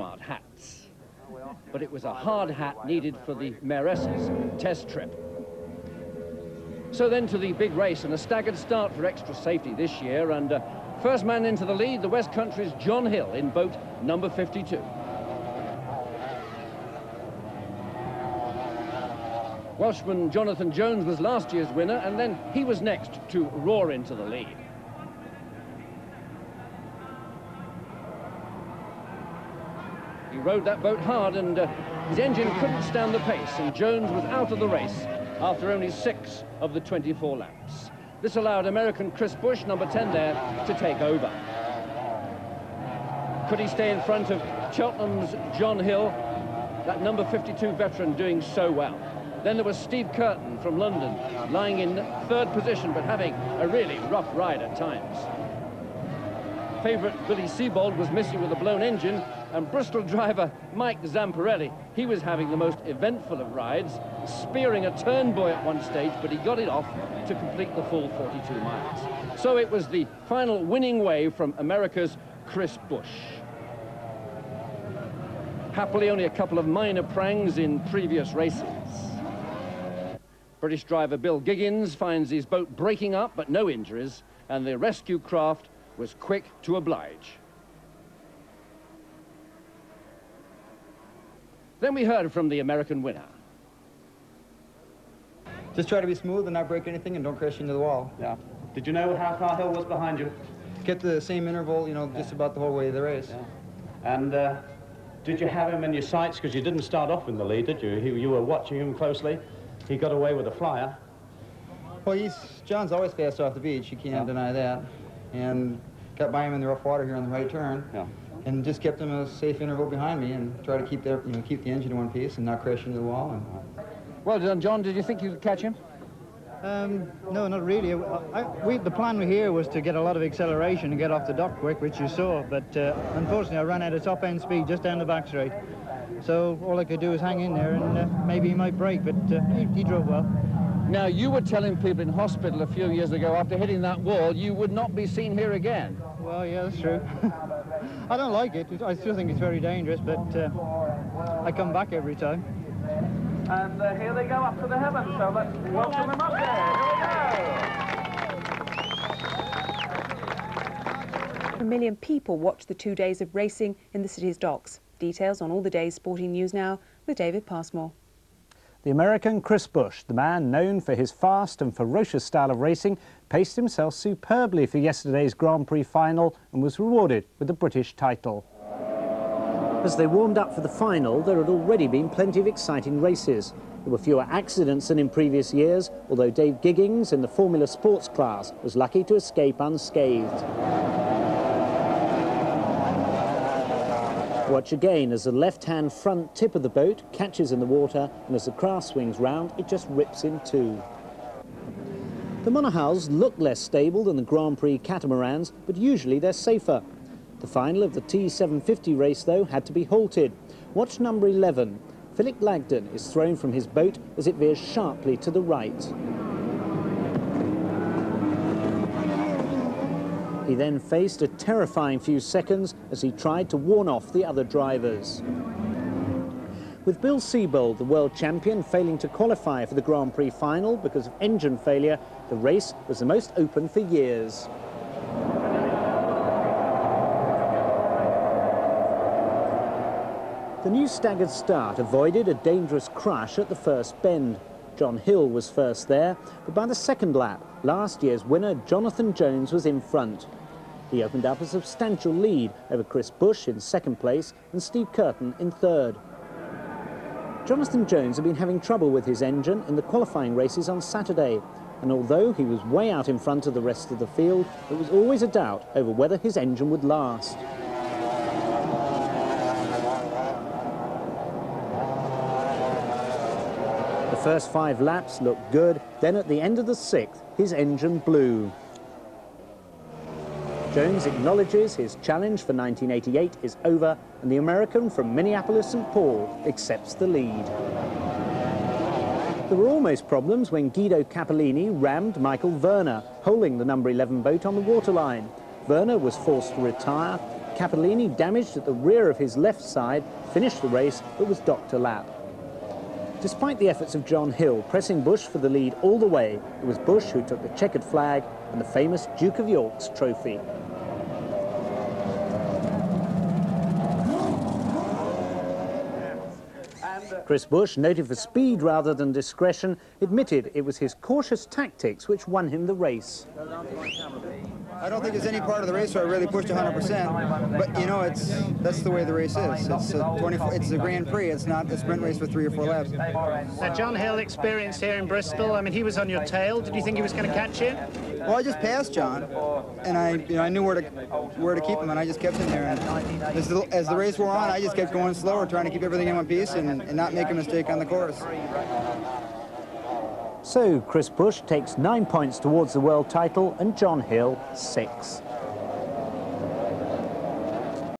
smart hats. But it was a hard hat needed for the Mayoress's test trip. So then to the big race, and a staggered start for extra safety this year, and first man into the lead, the West Country's John Hill in boat number 52. Welshman Jonathan Jones was last year's winner, and then he was next to roar into the lead. He rode that boat hard, and his engine couldn't stand the pace, and Jones was out of the race after only 6 of the 24 laps. This allowed American Chris Bush, number 10 there, to take over. Could he stay in front of Cheltenham's John Hill, that number 52 veteran doing so well? Then there was Steve Curtin from London, lying in 3rd position, but having a really rough ride at times. Favourite Billy Siebold was missing with a blown engine, and Bristol driver Mike Zamparelli, he was having the most eventful of rides, spearing a turn buoy at one stage, but he got it off to complete the full 42 miles. So it was the final winning wave from America's Chris Bush. Happily, only a couple of minor prangs in previous races. British driver Bill Giggins finds his boat breaking up, but no injuries, and the rescue craft was quick to oblige. Then we heard from the American winner. Just try to be smooth and not break anything, and don't crash into the wall. Yeah. Did you know how far Hill was behind you? Get the same interval, you know, just about the whole way of the race. Yeah. And did you have him in your sights? Because you didn't start off in the lead, did you? You were watching him closely. He got away with a flyer. Well, John's always fast off the beach, you can't deny that. And got by him in the rough water here on the right turn. Yeah. And just kept him a safe interval behind me and try to keep the engine in one piece and not crash into the wall. And... Well done, John. Did you think you could catch him? No, not really. The plan here was to get a lot of acceleration and get off the dock quick, which you saw, but unfortunately I ran out of top-end speed just down the back straight. So all I could do was hang in there, and maybe he might break, but he drove well. Now, you were telling people in hospital a few years ago, after hitting that wall, you would not be seen here again. Well, yeah, that's true. I don't like it. I still think it's very dangerous, but I come back every time. And here they go up to the heavens, so let's welcome them up there. Here we go. 1 million people watched the 2 days of racing in the city's docks. Details on all the day's sporting news now with David Passmore. The American Chris Bush, the man known for his fast and ferocious style of racing, paced himself superbly for yesterday's Grand Prix final and was rewarded with the British title. As they warmed up for the final, there had already been plenty of exciting races. There were fewer accidents than in previous years, although Dave Giggins in the Formula Sports class was lucky to escape unscathed. Watch again as the left-hand front tip of the boat catches in the water, and as the craft swings round, it just rips in two. The monohulls look less stable than the Grand Prix catamarans, but usually they're safer. The final of the T750 race, though, had to be halted. Watch number 11. Finnick Blagdon is thrown from his boat as it veers sharply to the right. He then faced a terrifying few seconds as he tried to warn off the other drivers. With Bill Siebold, the world champion, failing to qualify for the Grand Prix final because of engine failure, the race was the most open for years. The new staggered start avoided a dangerous crash at the first bend. John Hill was first there, but by the second lap, last year's winner Jonathan Jones was in front. He opened up a substantial lead over Chris Bush in second place and Steve Curtin in third. Jonathan Jones had been having trouble with his engine in the qualifying races on Saturday, and although he was way out in front of the rest of the field, there was always a doubt over whether his engine would last. The first 5 laps looked good, then at the end of the 6th, his engine blew. Jones acknowledges his challenge for 1988 is over, and the American from Minneapolis-St. Paul accepts the lead. There were almost problems when Guido Capellini rammed Michael Werner, holding the number 11 boat on the waterline. Werner was forced to retire, Capellini, damaged at the rear of his left side, finished the race but was docked a lap. Despite the efforts of John Hill pressing Bush for the lead all the way, it was Bush who took the checkered flag and the famous Duke of York's trophy. Chris Bush, noted for speed rather than discretion, admitted it was his cautious tactics which won him the race. I don't think there's any part of the race where I really pushed 100%, but you know, that's the way the race is. It's a Grand Prix. It's not a sprint race for 3 or 4 laps. Now, John Hill experienced here in Bristol. I mean, he was on your tail. Did you think he was going to catch you? Well, I just passed John, and I knew where to keep him, and I just kept him there. And as the race wore on, I just kept going slower, trying to keep everything in one piece and not make a mistake on the course. So Chris Bush takes 9 points towards the world title and John Hill 6.